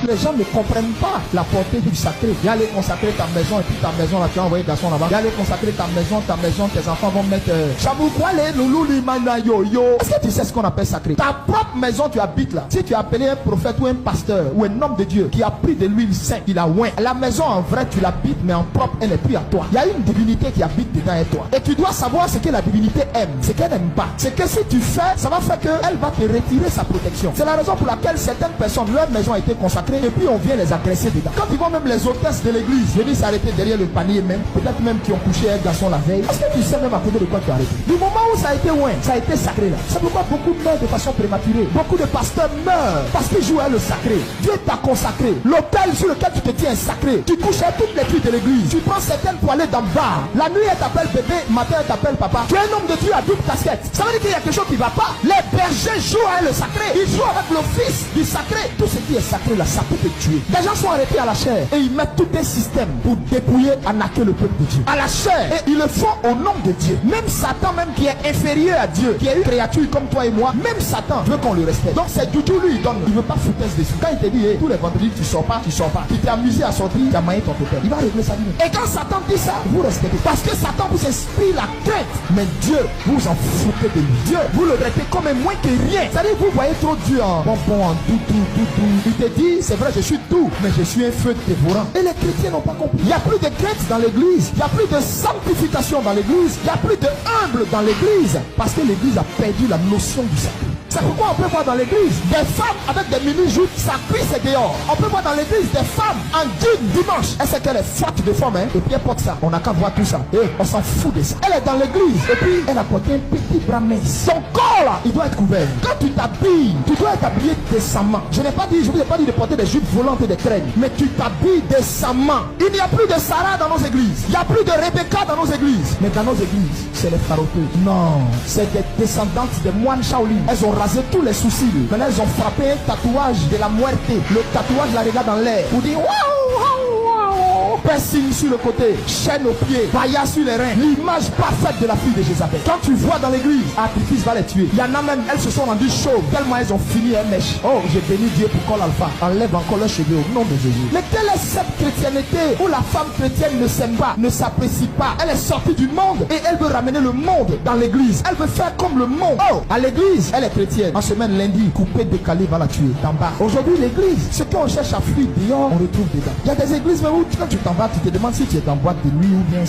Les gens ne comprennent pas la portée du sacré. Il y a aller consacrer ta maison et puis ta maison là, tu as envoyé garçon là-bas. Il y a aller consacrer ta maison, tes enfants vont mettre Chaboukwale, Loulou, Limana, yo. Est-ce que tu sais ce qu'on appelle sacré? Ta propre maison, tu habites là. Si tu as appelé un prophète ou un pasteur ou un homme de Dieu qui a pris de l'huile sainte, il a oint. La maison en vrai, tu l'habites, mais en propre, elle n'est plus à toi. Il y a une divinité qui habite dedans et toi. Et tu dois savoir ce que la divinité aime, ce qu'elle n'aime pas. C'est que si tu fais, ça va faire qu'elle va te retirer sa protection. C'est la raison pour laquelle certaines personnes, leur maison a été consacrée et puis on vient les agresser dedans. Quand ils vont même les hôtesses de l'église venir s'arrêter derrière le panier même, peut-être même qui ont couché un garçon la veille. Est-ce que tu sais même à côté de quoi tu as arrêté? Du moment où ça a été loin, ça a été sacré là. C'est pourquoi beaucoup meurent de façon prématurée. Beaucoup de pasteurs meurent parce qu'ils jouent à le sacré. Dieu t'a consacré. L'autel sur lequel tu te tiens est sacré. Tu couches à toutes les filles de l'église. Tu prends certaines pour aller dans le bar. La nuit elle t'appelle bébé, matin elle t'appelle papa. Tu es un homme de Dieu à double casquette. Ça veut dire qu'il y a quelque chose qui ne va pas. Les bergers jouent à le sacré. Ils jouent avec l'office du sacré. Tout ce qui est sacré là, ça peut te tuer. Les gens sont arrêtés à la chair et ils mettent tout un système pour dépouiller, arnaquer le peuple de Dieu. À la chair. Et ils le font au nom de Dieu. Même Satan, même qui est inférieur à Dieu, qui est une créature comme toi et moi, même Satan veut qu'on le respecte. Donc c'est Doudou lui il donne. Il veut pas foutaise dessus. Quand il te dit hey, tous les vendredis tu sors pas, tu sors pas. Tu t'es amusé à sortir, tu as maillé ton hôtel. Il va régler sa vie. Et quand Satan dit ça, vous respectez. Parce que Satan vous inspire la crainte. Mais Dieu, vous en foutez de lui. Dieu, vous le traitez comme moins que rien. C'est-à-dire vous voyez trop Dieu en bonbon, en doudou. Il te dit, c'est vrai, je suis tout, mais je suis un feu dévorant. Et les chrétiens n'ont pas compris. Il n'y a plus de crainte dans l'église. Il n'y a plus de sanctification dans l'église. Il n'y a plus de humble dans l'église. Parce que l'église a perdu la notion du sacré. C'est pourquoi on peut voir dans l'église des femmes avec des mini-joutes, ça cuisse dehors. On peut voir dans l'église des femmes en jean dimanche. Elle sait qu'elle est forte de forme, hein? Et puis elle porte ça. On n'a qu'à voir tout ça. Et on s'en fout de ça. Elle est dans l'église. Et puis elle a porté un petit bras mince. Son corps là, il doit être couvert. Quand tu t'habilles, tu dois être habillé décemment. Je vous ai pas dit de porter des jupes volantes et des traînes. Mais tu t'habilles décemment. Il n'y a plus de Sarah dans nos églises. Il n'y a plus de Rebecca dans nos églises. Mais dans nos églises, c'est les pharaoteux. Non, c'est des descendantes des moines Shaolin. Elles ont rasé tous les soucis. Maintenant elles ont frappé un tatouage de la muerte. Le tatouage la regarde dans l'air pour dire waouh, piercing sur le côté, chaîne aux pieds, paillas sur les reins. L'image parfaite de la fille de Jézabel. Quand tu vois dans l'église, ton fils va les tuer. Il y en a même, elles se sont rendues chauves tellement elles ont fini un mèche. Oh, j'ai béni Dieu pour Col Alpha. Enlève encore leurs cheveux au nom de Jésus. Mais quelle est cette chrétienté où la femme chrétienne ne s'aime pas, ne s'apprécie pas? Elle est sortie du monde et elle veut ramener le monde dans l'église. Elle veut faire comme le monde. Oh, à l'église, elle est chrétienne. En semaine lundi, coupé, décalé, va la tuer d'en bas. Aujourd'hui, l'église, ce qu'on cherche à fuir dehors, on retrouve dedans. Il y a des églises où quand tu t'en vas, tu te demandes si tu es en boîte de nuit ou bien